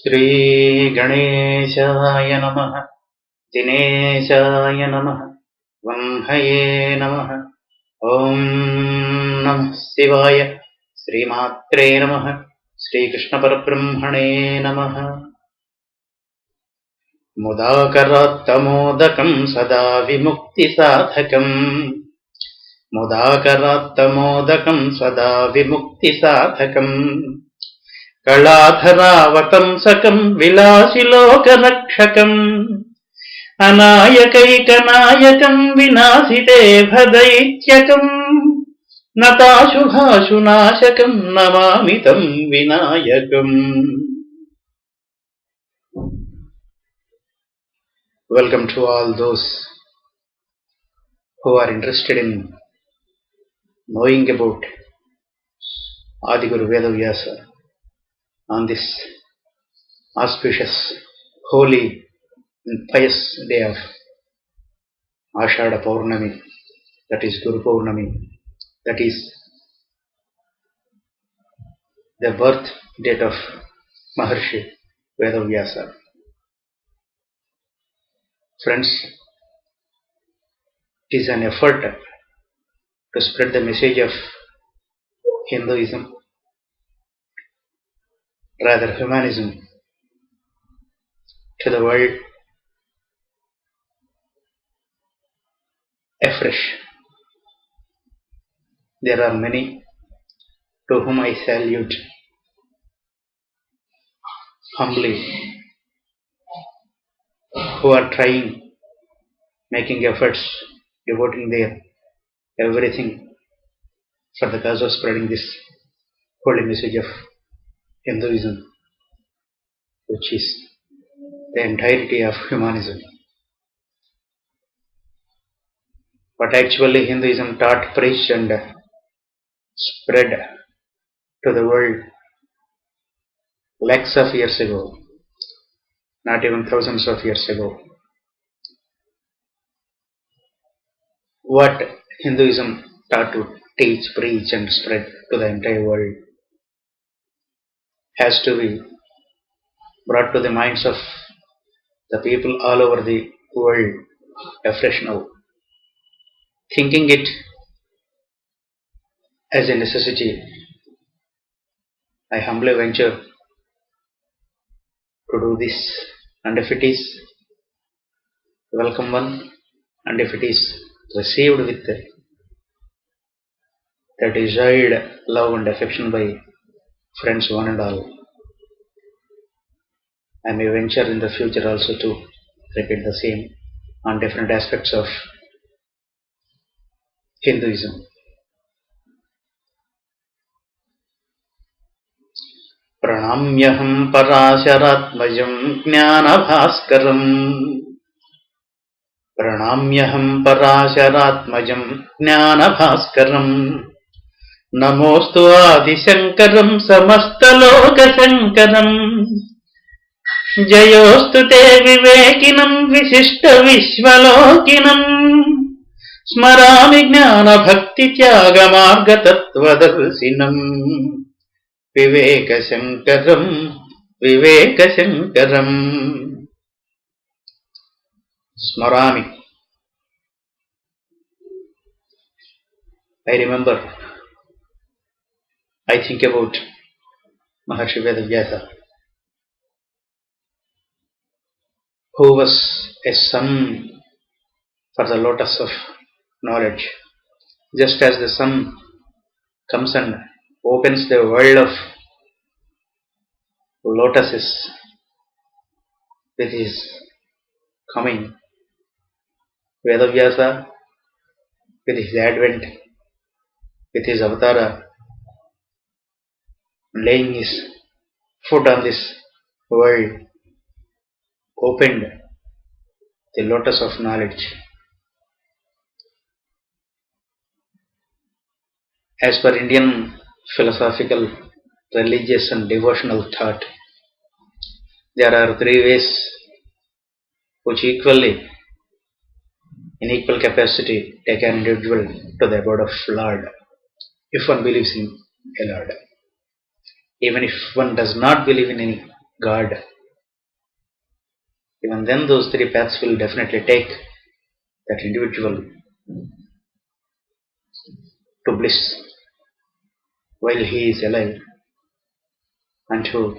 श्रीगणेशाय नमः। दिनेशाय नमः। वह्नये नमः। ॐ नमः शिवाय। श्रीमात्रे नमः। श्रीकृष्णपरब्रह्मणे नमः। मुदाकरात्तमोदकं सदा विमुक्तिसाधकम्। मुदाकरात्तमोदकं सदा विमुक्तिसाधकम्। कलाधरावतंसकं विलासिलोकरक्षकम्। अनायकैकनायकं विनाशिते भदैत्यकम्। नताशुभाशुनाशकं नमामि तं विनायकम्। Welcome to all those who are interested in knowing about Adiguru Vedavyasa on this auspicious, holy and pious day of Ashada Purnami, that is Guru Purnami, that is the birth date of Maharshi Vedavyasa. Friends, it is an effort to spread the message of Hinduism, rather humanism, to the world afresh. There are many to whom I salute humbly, who are trying, making efforts, devoting their everything for the cause of spreading this holy message of Hinduism, which is the entirety of humanism. But actually Hinduism taught, preached and spread to the world lakhs of years ago, not even thousands of years ago. What Hinduism taught to teach, preach and spread to the entire world has to be brought to the minds of the people all over the world afresh now. Thinking it as a necessity, I humbly venture to do this, and if it is welcome one, and if it is received with the desired love and affection by friends one and all, I may venture in the future also to repeat the same on different aspects of Hinduism. Pranamyaham Parasharatmajam Jnanabhaskaram. Pranamyaham Parasharatmajam Jnanabhaskaram. Namostu Adishankaram Samastalokasankaram. Jayostu te Vivekinam Visishta Vishwalokinam. Smarami Jnana Bhakti Tyaga Marga Tattvadarsinam. Vivekashankaram, Vivekashankaram. Smarami. I remember, I think about Maharshi Vedavyasa, who was a sun for the lotus of knowledge. Just as the sun comes and opens the world of lotuses with his coming, Vedavyasa with his advent, with his avatara, laying his foot on this world, opened the lotus of knowledge. As per Indian philosophical, religious and devotional thought, there are three ways which equally, in equal capacity, take an individual to the abode of Lord, if one believes in a Lord. Even if one does not believe in any God, even then those three paths will definitely take that individual to bliss while he is alive, and to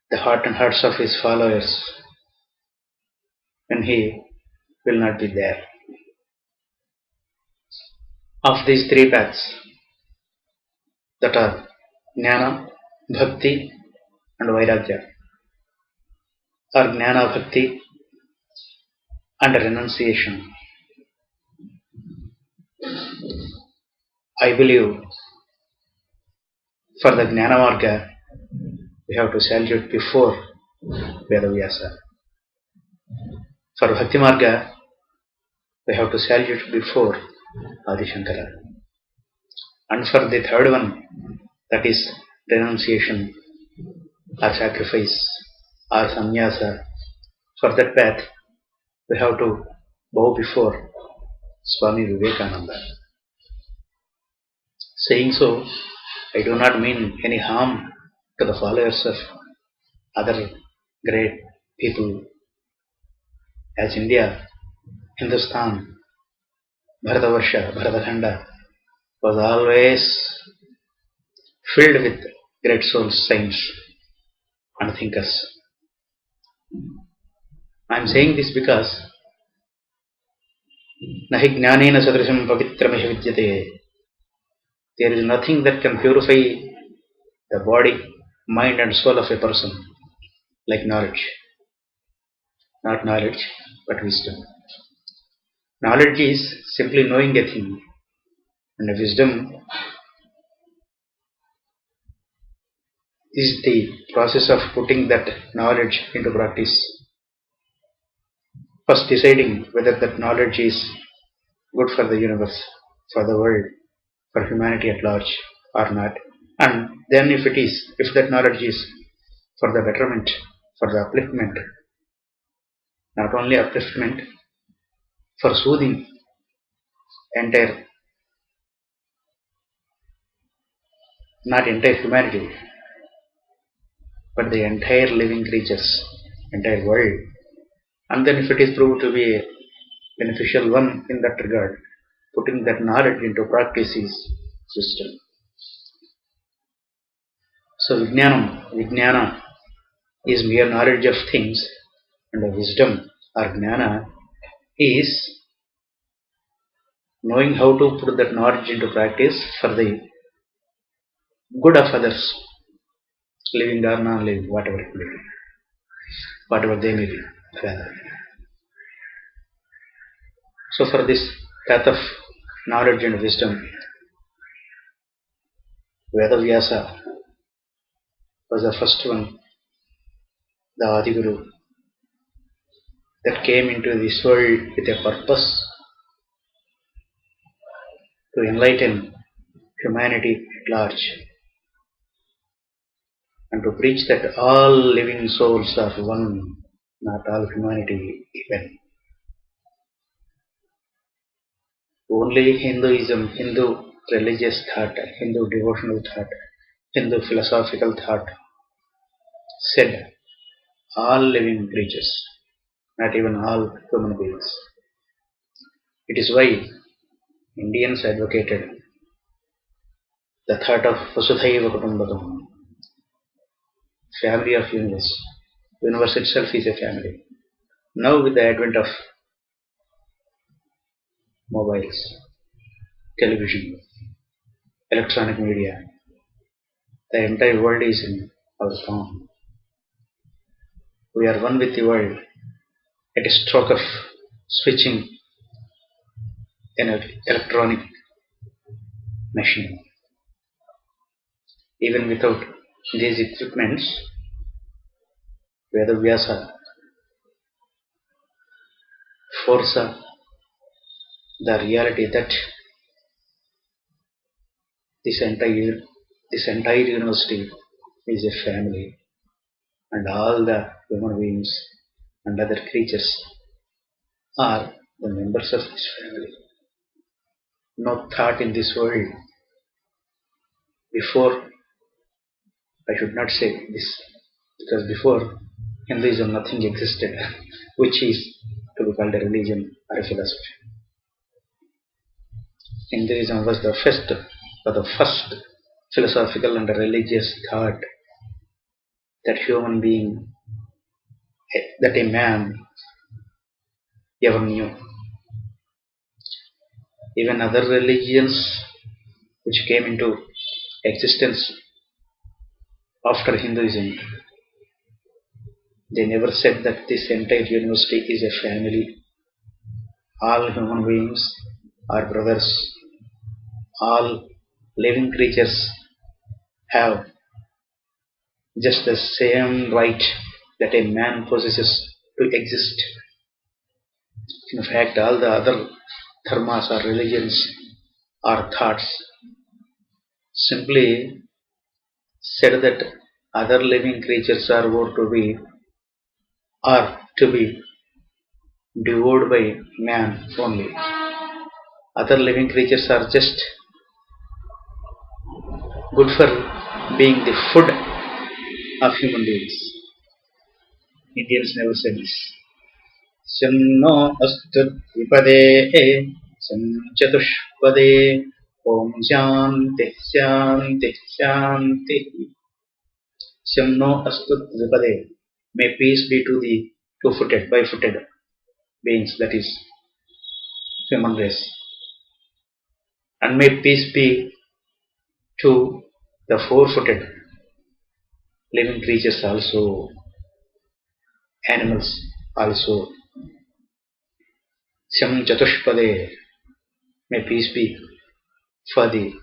the heart and hearts of his followers when he will not be there. Of these three paths, that are Jnana, Bhakti and Vairagya, or Jnana, Bhakti and renunciation, I believe for the Jnana Marga we have to salute before Vedavyasa. For Bhakti Marga we have to salute before Adi Shankara. And for the third one, that is renunciation or sacrifice or sannyasa, for that path we have to bow before Swami Vivekananda. Saying so, I do not mean any harm to the followers of other great people, as India, Hindustan, Bharatavarsha, Bharatakhanda was always filled with great souls, saints and thinkers. I am saying this because Nahi Jnanena Sadrisham Pavitramihi Vidyate. There is nothing that can purify the body, mind and soul of a person like knowledge. Not knowledge, but wisdom. Knowledge is simply knowing a thing, and wisdom is the process of putting that knowledge into practice. First deciding whether that knowledge is good for the universe, for the world, for humanity at large or not. And then if that knowledge is for the betterment, for the upliftment, not only upliftment, for soothing not entire humanity, but the entire living creatures, entire world. And then if it is proved to be a beneficial one in that regard, putting that knowledge into practice is wisdom. So Vijnana is mere knowledge of things, and the wisdom or Jnana is knowing how to put that knowledge into practice for the good of others, living or non-living, whatever it may be, whatever they may be, rather. So for this path of knowledge and wisdom, Vedavyasa was the first one, the Adiguru, that came into this world with a purpose to enlighten humanity at large and to preach that all living souls are one, not all humanity even. Only Hinduism, Hindu religious thought, Hindu devotional thought, Hindu philosophical thought said all living creatures, not even all human beings. It is why Indians advocated the thought of Vasudhaiva Kutumbakam, family of universe. Universe itself is a family. Now with the advent of mobiles, television, electronic media, the entire world is in our palm. We are one with the world at a stroke of switching an electronic machine. Even without these equipments, Vedavyasa foresaw the reality that this entire university is a family, and all the human beings and other creatures are the members of this family. No thought in this world before, I should not say this, because before Hinduism nothing existed which is to be called a religion or a philosophy. Hinduism was the first philosophical and religious thought that human being, that a man ever knew. Even other religions which came into existence after Hinduism, they never said that this entire universe is a family. All human beings are brothers. All living creatures have just the same right that a man possesses to exist. In fact, all the other dharmas or religions or thoughts simply said that other living creatures are to be devoured by man only. Other living creatures are just good for being the food of human beings. Indians never say this. Sham no astu vipade sham chatushpade om shanti shanti shanti. Sham no astu vipade. May peace be to the two-footed, by-footed beings, that is human race. And may peace be to the four-footed living creatures also, animals also. Sham chatushpade. May peace be for the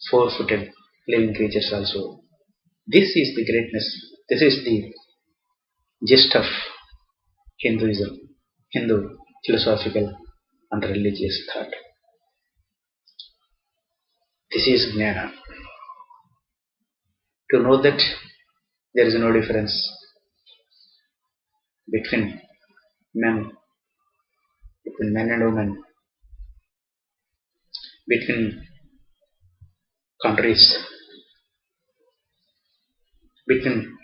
four-footed living creatures also. This is the greatness. This is the gist of Hinduism, Hindu philosophical and religious thought. This is Jnana. To know that there is no difference between men, between men and women, between countries, between